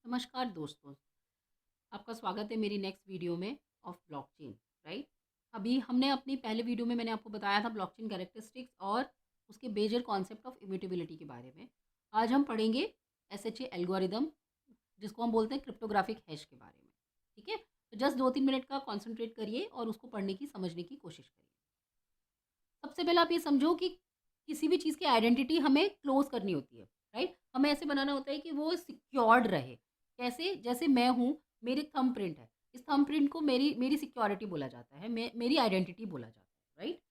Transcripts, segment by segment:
नमस्कार दोस्तों, आपका स्वागत है मेरी नेक्स्ट वीडियो में ऑफ ब्लॉकचेन। राइट। अभी हमने अपनी पहले वीडियो में मैंने आपको बताया था ब्लॉकचेन कैरेक्टरिस्टिक्स और उसके मेजर कॉन्सेप्ट ऑफ इम्यूटेबिलिटी के बारे में। आज हम पढ़ेंगे एसएचए एल्गोरिदम, जिसको हम बोलते हैं क्रिप्टोग्राफिक हैश के बारे में। ठीक है, तो जस्ट 2-3 मिनट का कॉन्सेंट्रेट करिए और उसको पढ़ने की समझने की कोशिश करिए। सबसे पहले आप ये समझो कि किसी भी चीज़ की आइडेंटिटी हमें क्लोज करनी होती है। राइट, हमें ऐसे बनाना होता है कि वो सिक्योर्ड रहे। कैसे? जैसे मैं हूँ, मेरे थंब प्रिंट है, इस थंब प्रिंट को मेरी मेरी सिक्योरिटी बोला जाता है, मेरी आइडेंटिटी बोला जाता है। राइट।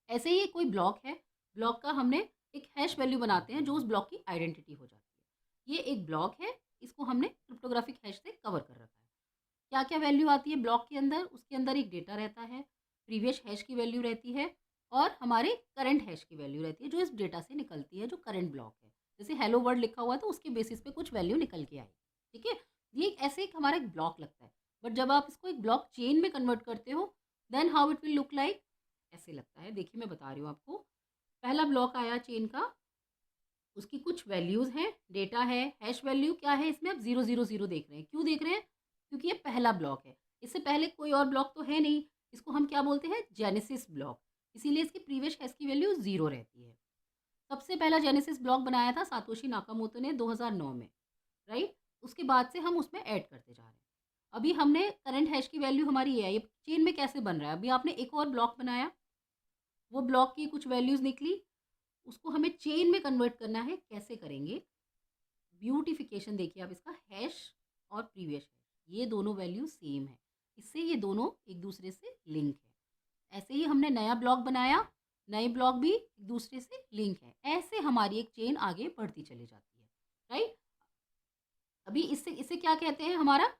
ऐसे ही कोई ब्लॉक है, ब्लॉक का हमने एक हैश वैल्यू बनाते हैं जो उस ब्लॉक की आइडेंटिटी हो जाती है। ये एक ब्लॉक है, इसको हमने क्रिप्टोग्राफिक हैश से कवर कर रखा है। क्या क्या वैल्यू आती है ब्लॉक के अंदर? उसके अंदर एक डेटा रहता है, प्रीवियस हैश की वैल्यू रहती है और हमारे करंट हैश की वैल्यू रहती है जो इस डेटा से निकलती है, जो करंट ब्लॉक है। जैसे हेलो वर्ल्ड लिखा हुआ है तो उसके बेसिस पे कुछ वैल्यू निकल के आई। ठीक है, ये ऐसे एक हमारा एक ब्लॉक लगता है। बट जब आप इसको एक ब्लॉक चेन में कन्वर्ट करते हो, then how it will look like, ऐसे लगता है। देखिए मैं बता रही हूँ आपको। पहला ब्लॉक आया चेन का, उसकी कुछ वैल्यूज़ हैं, डेटा है, हैश वैल्यू क्या है इसमें? आप 000 देख रहे हैं। क्यों देख रहे हैं? क्योंकि ये पहला ब्लॉक है। इससे पहले कोई और ब्लॉक तो है नहीं। इसको हम क्या बोलते हैं? Genesis block. इसीलिए इसकी प्रीवियस हैश की वैल्यू 0 रहती है। सबसे पहला जेनेसिस ब्लॉक बनाया था सातोशी नाकामोतो ने 2009 में। राइट? उसके बाद से हम उसमें ऐड करते जा रहे हैं। अभी हमने करंट हैश की वैल्यू हमारी ये है। ये चेन में कैसे बन रहा है? अभी आपने एक और ब्लॉक बनाया, वो ब्लॉक की कुछ वैल्यूज़ निकली, उसको हमें चेन में कन्वर्ट करना है। कैसे करेंगे? ब्यूटिफिकेशन देखिए आप इसका, हैश और प्रीवियस हैश ये दोनों वैल्यू सेम है, इससे ये दोनों एक दूसरे से लिंक है। ऐसे ही हमने नया ब्लॉक बनाया, नए ब्लॉक भी एक दूसरे से लिंक है। ऐसे हमारी एक चेन आगे बढ़ती चली जाती है। राइट। अभी इससे इसे क्या कहते हैं? हमारा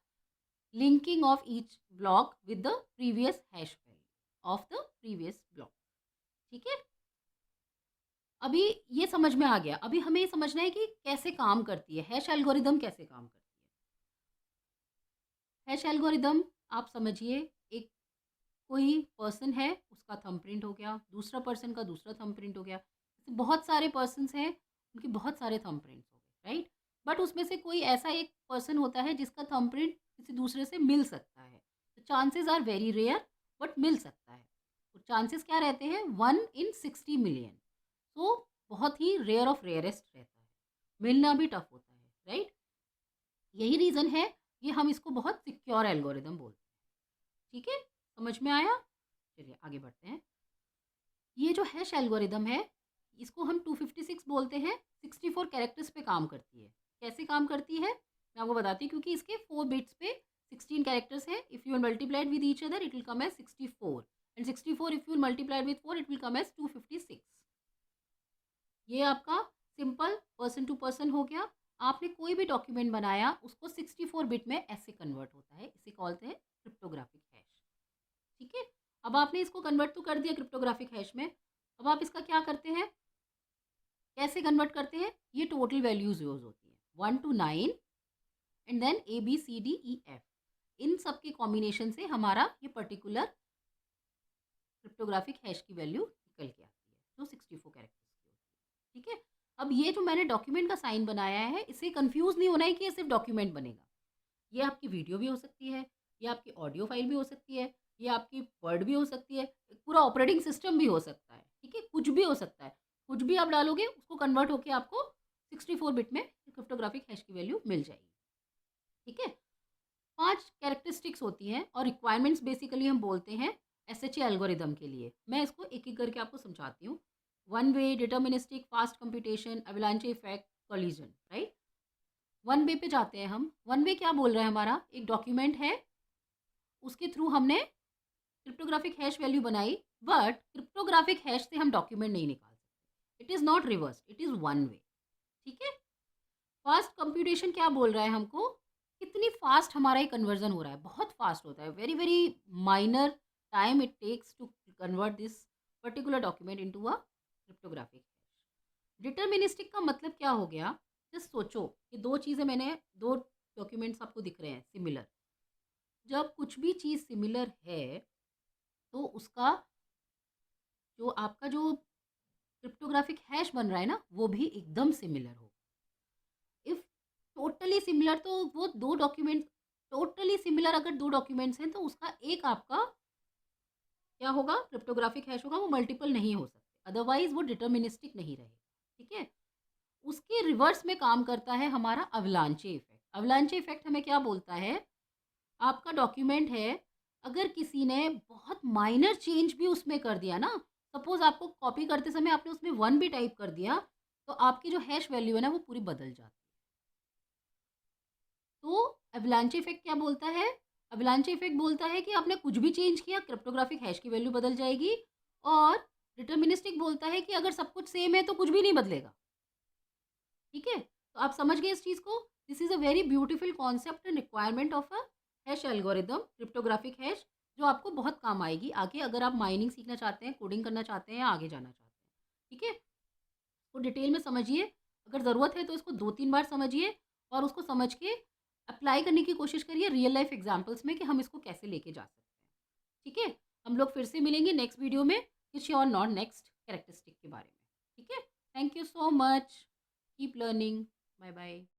linking of each block with the previous hash value of the previous block. ठीक है, अभी ये समझ में आ गया। अभी हमें ये समझना है कि कैसे काम करती है हैश एल्गोरिदम, कैसे काम करती है हैश एल्गोरिदम। आप समझिए, एक कोई पर्सन है, उसका थंबप्रिंट हो गया, दूसरा पर्सन का दूसरा थंबप्रिंट हो गया। ऐसे बहुत सारे पर्सन्स हैं, उनके बहुत सारे थंबप्रिंट्स हो गए। राइट। बट उसमें से कोई ऐसा एक पर्सन होता है जिसका थंबप्रिंट किसी दूसरे से मिल सकता है। तो chances are very rare, but मिल सकता है। तो चांसेस क्या रहते हैं? 1 in 60 million। तो बहुत ही रेयर ऑफ रेयरेस्ट रहता है, मिलना भी टफ होता है। राइट। यही रीज़न है, ये हम इसको बहुत सिक्योर एल्गोरिदम बोलते हैं। ठीक है, समझ में आया? चलिए आगे बढ़ते हैं। ये जो हैश एल्गोरिदम है, इसको हम 256 बोलते हैं। 64 कैरेक्टर्स पे काम करती है। कैसे काम करती है मैं आपको बताती हूँ। क्योंकि इसके 4 बिट्स पे 16 कैरेक्टर्स हैं। If you multiplied with each other it will come as 64, and 64 if you multiplied with 4 it will come as 256। ये आपका सिंपल पर्सन टू पर्सन हो गया। आपने कोई भी डॉक्यूमेंट बनाया, उसको 64 बिट में ऐसे कन्वर्ट होता है। इसे कहते हैं क्रिप्टोग्राफिक हैश। ठीक है, अब आपने इसको कन्वर्ट तो कर दिया क्रिप्टोग्राफिक हैश में। अब आप इसका क्या करते हैं? कैसे कन्वर्ट करते हैं? ये टोटल वैल्यूज यूज होती है 1 to 9, एंड देन ABCDEF। इन सब के कॉम्बिनेशन से हमारा ये पर्टिकुलर क्रिप्टोग्राफिक हैश की वैल्यू निकल के आती है, जो 64 कैरेक्टर्स की होती है। ठीक है, अब ये जो मैंने डॉक्यूमेंट का साइन बनाया है, इससे कंफ्यूज नहीं होना है कि ये सिर्फ डॉक्यूमेंट बनेगा। ये आपकी वीडियो भी हो सकती है, ये आपकी ऑडियो फाइल भी हो सकती है, ये आपकी वर्ड भी हो सकती है, पूरा ऑपरेटिंग सिस्टम भी हो सकता है। ठीक है, कुछ भी हो सकता है। कुछ भी आप डालोगे उसको कन्वर्ट होकर आपको 64 बिट में क्रिप्टोग्राफिक हैश की वैल्यू मिल जाएगी। ठीक है, 5 कैरेक्टरिस्टिक्स होती हैं और रिक्वायरमेंट्स बेसिकली हम बोलते हैं एसएचए एल्गोरिदम के लिए। मैं इसको एक एक करके आपको समझाती हूँ। One way, deterministic, fast computation, एवलांचे effect, collision. Right. One way पे जाते हैं हम। वन वे क्या बोल रहा है? हमारा एक डॉक्यूमेंट है, उसके थ्रू हमने क्रिप्टोग्राफिक हैश वैल्यू बनाई, बट क्रिप्टोग्राफिक हैश से हम डॉक्यूमेंट नहीं निकाल सकते। It is not reverse, it is one way. ठीक है, फास्ट कंप्यूटेशन क्या बोल रहा है हमको? कितनी फास्ट हमारा ये कन्वर्जन हो रहा है? बहुत फास्ट होता है। Very very minor time it takes to convert this particular document into a cryptographic hash. Deterministic का मतलब क्या हो गया? जस्ट सोचो कि दो चीज़ें मैंने, दो डॉक्यूमेंट्स आपको दिख रहे हैं सिमिलर। जब कुछ भी चीज़ सिमिलर है तो उसका जो आपका जो क्रिप्टोग्राफिक हैश बन रहा है ना, वो भी एकदम सिमिलर हो। इफ टोटली टोटली सिमिलर, तो वो 2 डॉक्यूमेंट्स टोटली सिमिलर अगर 2 डॉक्यूमेंट्स हैं तो उसका एक आपका क्या होगा, क्रिप्टोग्राफिक हैश होगा, वो मल्टीपल नहीं हो सकते, अदरवाइज वो डिटर्मिनिस्टिक नहीं रहेगा। ठीक है? उसके रिवर्स में काम करता है हमारा अवलांचे इफेक्ट। अवलांचे इफेक्ट हमें क्या बोलता है, आपका डॉक्यूमेंट है, अगर किसी ने बहुत माइनर चेंज भी उसमें कर दिया ना, सपोज आपको कॉपी करते समय आपने उसमें 1 भी टाइप कर दिया, तो आपकी जो हैश वैल्यू है ना वो पूरी बदल जाती है। तो एवलांचे इफेक्ट क्या बोलता है, एवलांचे इफेक्ट बोलता है कि आपने कुछ भी चेंज किया, क्रिप्टोग्राफिक हैश की वैल्यू बदल जाएगी। और डिटर्मिनिस्टिक बोलता है कि अगर सब कुछ सेम है तो कुछ भी नहीं बदलेगा। ठीक है? तो आप समझ गए इस चीज़ को? This is a very beautiful concept and requirement of a hash algorithm, cryptographic hash, जो आपको बहुत काम आएगी आगे अगर आप माइनिंग सीखना चाहते हैं, कोडिंग करना चाहते हैं या आगे जाना चाहते हैं। ठीक है? तो डिटेल में समझिए, अगर ज़रूरत है तो इसको 2-3 बार समझिए और उसको समझ के अप्लाई करने की कोशिश करिए रियल लाइफ एग्जांपल्स में कि हम इसको कैसे लेके जा सकते हैं। ठीक है? हम लोग फिर से मिलेंगे नेक्स्ट वीडियो में किसी और नॉन नेक्स्ट कैरेक्टरिस्टिक के बारे में। ठीक है? Thank you so much. Keep learning. Bye bye.